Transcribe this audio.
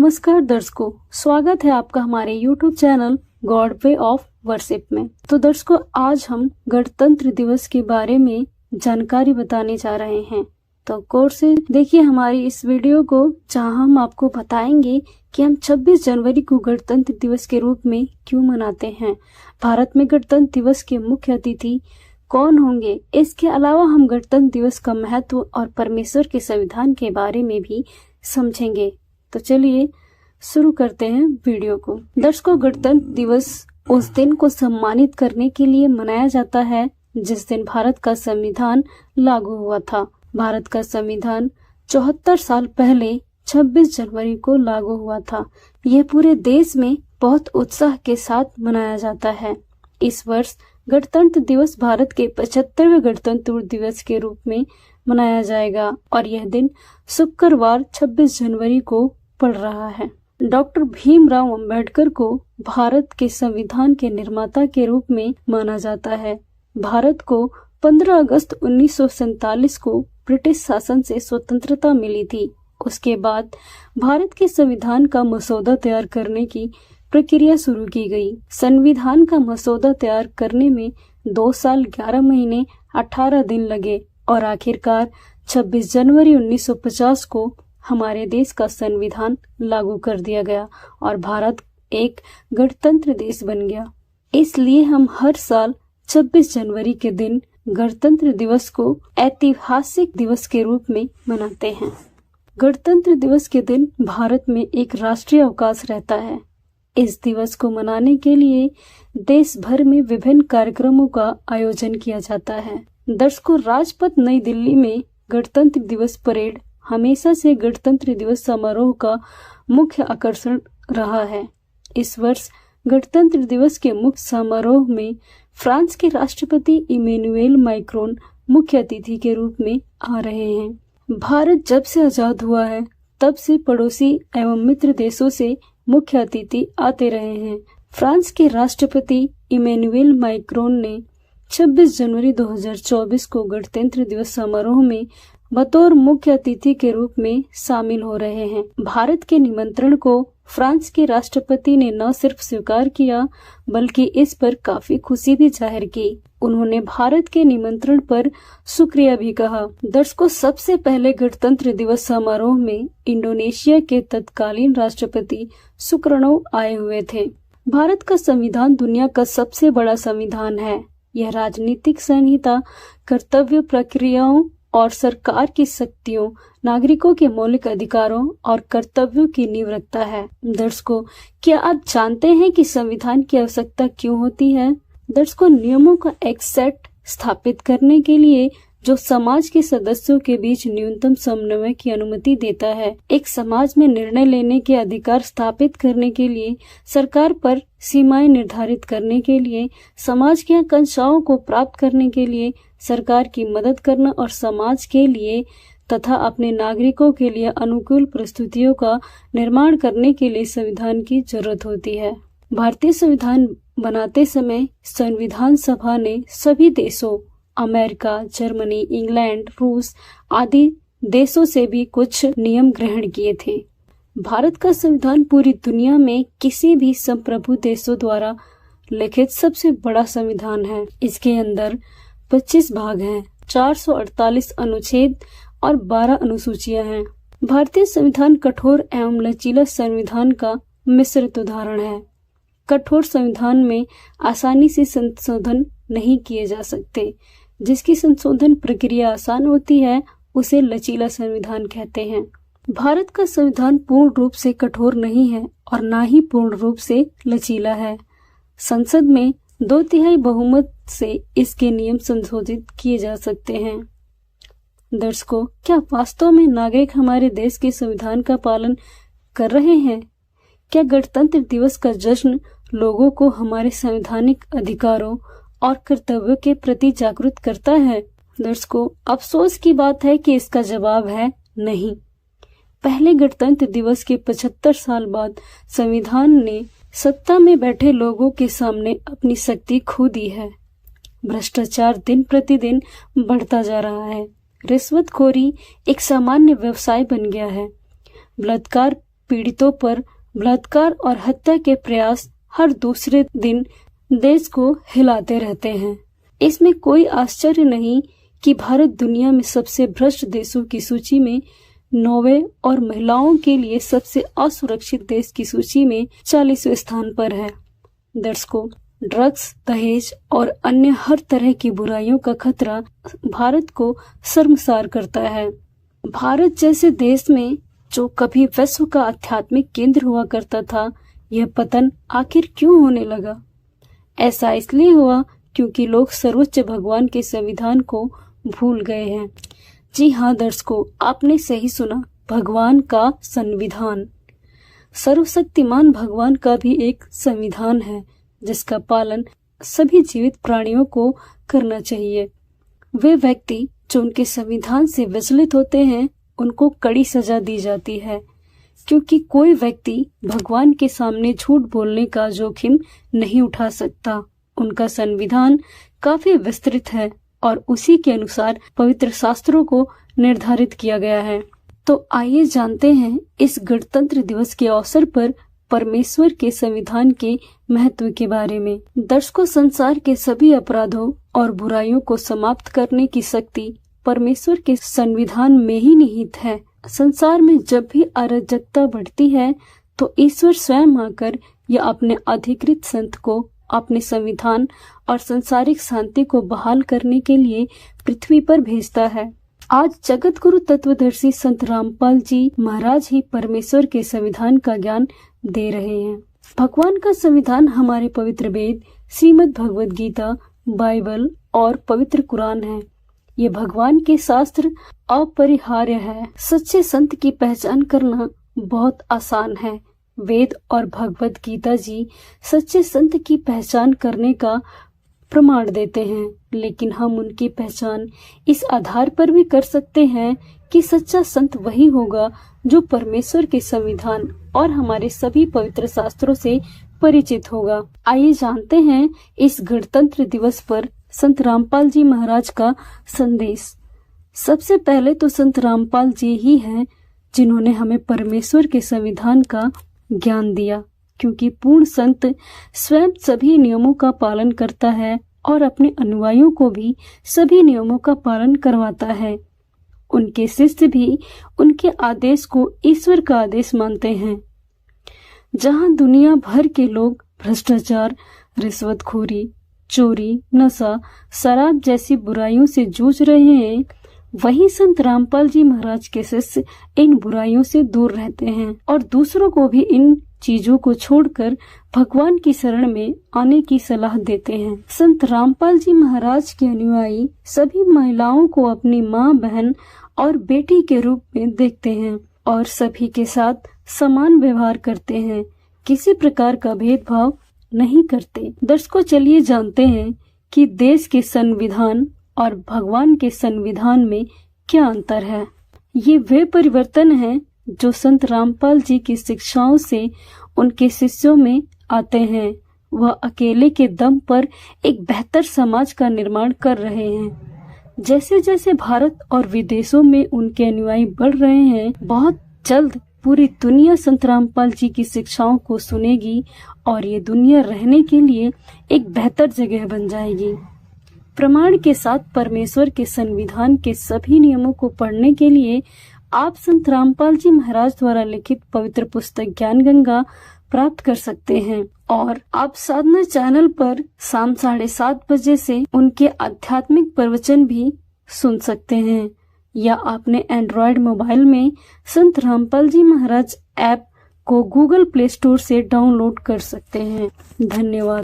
नमस्कार दर्शकों, स्वागत है आपका हमारे YouTube channel God way of worship में। तो दर्शकों, आज हम गणतंत्र दिवस के बारे में जानकारी बताने जा रहे हैं। तो गौर से देखिए हमारी इस वीडियो को, जहां हम आपको बताएंगे कि हम 26 जनवरी को गणतंत्र दिवस के रूप में क्यों मनाते हैं, भारत में गणतंत्र दिवस के मुख्य अतिथि कौन होंगे। इसके अलावा हम गणतंत्र दिवस का महत्व और परमेश्वर के संविधान के बारे में भी समझेंगे। तो चलिए शुरू करते हैं वीडियो को। दर्शकों, गणतंत्र दिवस उस दिन को सम्मानित करने के लिए मनाया जाता है जिस दिन भारत का संविधान लागू हुआ था। भारत का संविधान 74 साल पहले 26 जनवरी को लागू हुआ था। यह पूरे देश में बहुत उत्साह के साथ मनाया जाता है। इस वर्ष गणतंत्र दिवस भारत के 75वें गणतंत्र दिवस के रूप में मनाया जाएगा और यह दिन शुक्रवार 26 जनवरी को पड़ रहा है। डॉक्टर भीमराव अंबेडकर को भारत के संविधान के निर्माता के रूप में माना जाता है। भारत को 15 अगस्त 1947 को ब्रिटिश शासन से स्वतंत्रता मिली थी। उसके बाद भारत के संविधान का मसौदा तैयार करने की प्रक्रिया शुरू की गई। संविधान का मसौदा तैयार करने में 2 साल 11 महीने 18 दिन लगे और आखिरकार 26 जनवरी 1950 को हमारे देश का संविधान लागू कर दिया गया और भारत एक गणतंत्र देश बन गया। इसलिए हम हर साल 26 जनवरी के दिन गणतंत्र दिवस को ऐतिहासिक दिवस के रूप में मनाते हैं। गणतंत्र दिवस के दिन भारत में एक राष्ट्रीय अवकाश रहता है। इस दिवस को मनाने के लिए देश भर में विभिन्न कार्यक्रमों का आयोजन किया जाता है। दर्शकों, राजपथ नई दिल्ली में गणतंत्र दिवस परेड हमेशा से गणतंत्र दिवस समारोह का मुख्य आकर्षण रहा है। इस वर्ष गणतंत्र दिवस के मुख्य समारोह में फ्रांस के राष्ट्रपति इमैनुएल मैक्रोन मुख्य अतिथि के रूप में आ रहे हैं। भारत जब से आजाद हुआ है तब से पड़ोसी एवं मित्र देशों से मुख्य अतिथि आते रहे हैं। फ्रांस के राष्ट्रपति इमैनुएल मैक्रोन ने 26 जनवरी 2024 को गणतंत्र दिवस समारोह में बतौर मुख्य अतिथि के रूप में शामिल हो रहे हैं। भारत के निमंत्रण को फ्रांस के राष्ट्रपति ने न सिर्फ स्वीकार किया बल्कि इस पर काफी खुशी भी जाहिर की। उन्होंने भारत के निमंत्रण पर शुक्रिया भी कहा। दर्शकों, सबसे पहले गणतंत्र दिवस समारोह में इंडोनेशिया के तत्कालीन राष्ट्रपति सुकर्णो आए हुए थे। भारत का संविधान दुनिया का सबसे बड़ा संविधान है। यह राजनीतिक संहिता, कर्तव्य प्रक्रियाओं और सरकार की शक्तियों, नागरिकों के मौलिक अधिकारों और कर्तव्यों की नींव रखता है। दर्शकों, क्या आप जानते हैं कि संविधान की आवश्यकता क्यों होती है? दर्शकों, नियमों का एक सेट स्थापित करने के लिए जो समाज के सदस्यों के बीच न्यूनतम समन्वय की अनुमति देता है। एक समाज में निर्णय लेने के अधिकार स्थापित करने के लिए, सरकार पर सीमाएं निर्धारित करने के लिए, समाज की आकांक्षाओं को प्राप्त करने के लिए, सरकार की मदद करना और समाज के लिए तथा अपने नागरिकों के लिए अनुकूल परिस्थितियों का निर्माण करने के लिए संविधान की जरूरत होती है। भारतीय संविधान बनाते समय संविधान सभा ने सभी देशों, अमेरिका, जर्मनी, इंग्लैंड, रूस आदि देशों से भी कुछ नियम ग्रहण किए थे। भारत का संविधान पूरी दुनिया में किसी भी संप्रभु देशों द्वारा लिखित सबसे बड़ा संविधान है। इसके अंदर 25 भाग हैं, 448 अनुच्छेद और 12 अनुसूचियां हैं। भारतीय संविधान कठोर एवं लचीला संविधान का मिश्रित उदाहरण है। कठोर संविधान में आसानी से संशोधन नहीं किए जा सकते। जिसकी संशोधन प्रक्रिया आसान होती है उसे लचीला संविधान कहते हैं। भारत का संविधान पूर्ण रूप से कठोर नहीं है और न ही पूर्ण रूप से लचीला है। संसद में 2/3 बहुमत से इसके नियम संशोधित किए जा सकते हैं। दर्शकों, क्या वास्तव में नागरिक हमारे देश के संविधान का पालन कर रहे हैं? क्या गणतंत्र दिवस का जश्न लोगों को हमारे संवैधानिक अधिकारों और कर्तव्यों के प्रति जागरूक करता है? दर्शकों, अफसोस की बात है कि इसका जवाब है नहीं। पहले गणतंत्र दिवस के 75 साल बाद संविधान ने सत्ता में बैठे लोगों के सामने अपनी शक्ति खो दी है। भ्रष्टाचार दिन प्रतिदिन बढ़ता जा रहा है। रिश्वतखोरी एक सामान्य व्यवसाय बन गया है। बलात्कार, पीड़ितों पर बलात्कार और हत्या के प्रयास हर दूसरे दिन देश को हिलाते रहते हैं। इसमें कोई आश्चर्य नहीं कि भारत दुनिया में सबसे भ्रष्ट देशों की सूची में 9वें और महिलाओं के लिए सबसे असुरक्षित देश की सूची में 40वें स्थान पर है। दर्शकों, ड्रग्स, दहेज और अन्य हर तरह की बुराइयों का खतरा भारत को शर्मसार करता है। भारत जैसे देश में जो कभी विश्व का आध्यात्मिक केंद्र हुआ करता था, यह पतन आखिर क्यों होने लगा? ऐसा इसलिए हुआ क्योंकि लोग सर्वोच्च भगवान के संविधान को भूल गए हैं। जी हाँ दर्शकों, आपने सही सुना, भगवान का संविधान। सर्वशक्तिमान भगवान का भी एक संविधान है जिसका पालन सभी जीवित प्राणियों को करना चाहिए। वे व्यक्ति जो उनके संविधान से विचलित होते हैं, उनको कड़ी सजा दी जाती है, क्योंकि कोई व्यक्ति भगवान के सामने झूठ बोलने का जोखिम नहीं उठा सकता। उनका संविधान काफी विस्तृत है और उसी के अनुसार पवित्र शास्त्रों को निर्धारित किया गया है। तो आइए जानते हैं इस गणतंत्र दिवस के अवसर पर परमेश्वर के संविधान के महत्व के बारे में। दर्शकों, संसार के सभी अपराधों और बुराइयों को समाप्त करने की शक्ति परमेश्वर के संविधान में ही निहित है। संसार में जब भी अराजकता बढ़ती है तो ईश्वर स्वयं आकर या अपने अधिकृत संत को अपने संविधान और सांसारिक शांति को बहाल करने के लिए पृथ्वी पर भेजता है। आज जगत गुरु तत्वदर्शी संत रामपाल जी महाराज ही परमेश्वर के संविधान का ज्ञान दे रहे हैं। भगवान का संविधान हमारे पवित्र वेद, श्रीमद् भगवद गीता, बाइबल और पवित्र कुरान है। ये भगवान के शास्त्र अपरिहार्य है। सच्चे संत की पहचान करना बहुत आसान है। वेद और भगवद गीता जी सच्चे संत की पहचान करने का प्रमाण देते हैं, लेकिन हम उनकी पहचान इस आधार पर भी कर सकते हैं कि सच्चा संत वही होगा जो परमेश्वर के संविधान और हमारे सभी पवित्र शास्त्रों से परिचित होगा। आइए जानते हैं इस गणतंत्र दिवस पर संत रामपाल जी महाराज का संदेश। सबसे पहले तो संत रामपाल जी ही हैं जिन्होंने हमें परमेश्वर के संविधान का ज्ञान दिया, क्योंकि पूर्ण संत स्वयं सभी नियमों का पालन करता है और अपने अनुयायियों को भी सभी नियमों का पालन करवाता है। उनके शिष्य भी उनके आदेश को ईश्वर का आदेश मानते हैं। जहां दुनिया भर के लोग भ्रष्टाचार, रिश्वतखोरी, चोरी, नशा, शराब जैसी बुराइयों से जूझ रहे हैं, वहीं संत रामपाल जी महाराज के शिष्य इन बुराइयों से दूर रहते हैं और दूसरों को भी इन चीजों को छोड़कर भगवान की शरण में आने की सलाह देते हैं। संत रामपाल जी महाराज के अनुयायी सभी महिलाओं को अपनी माँ, बहन और बेटी के रूप में देखते हैं और सभी के साथ समान व्यवहार करते हैं, किसी प्रकार का भेदभाव नहीं करते। दर्शकों, चलिए जानते हैं कि देश के संविधान और भगवान के संविधान में क्या अंतर है। ये वे परिवर्तन हैं जो संत रामपाल जी की शिक्षाओं से उनके शिष्यों में आते हैं। वह अकेले के दम पर एक बेहतर समाज का निर्माण कर रहे हैं। जैसे जैसे भारत और विदेशों में उनके अनुयायी बढ़ रहे हैं, बहुत जल्द पूरी दुनिया संत रामपाल जी की शिक्षाओं को सुनेगी और ये दुनिया रहने के लिए एक बेहतर जगह बन जाएगी। प्रमाण के साथ परमेश्वर के संविधान के सभी नियमों को पढ़ने के लिए आप संत रामपाल जी महाराज द्वारा लिखित पवित्र पुस्तक ज्ञान गंगा प्राप्त कर सकते हैं और आप साधना चैनल पर शाम 7:30 बजे से उनके आध्यात्मिक प्रवचन भी सुन सकते हैं, या आपने एंड्रॉयड मोबाइल में संत रामपाल जी महाराज ऐप को गूगल प्ले स्टोर से डाउनलोड कर सकते हैं। धन्यवाद।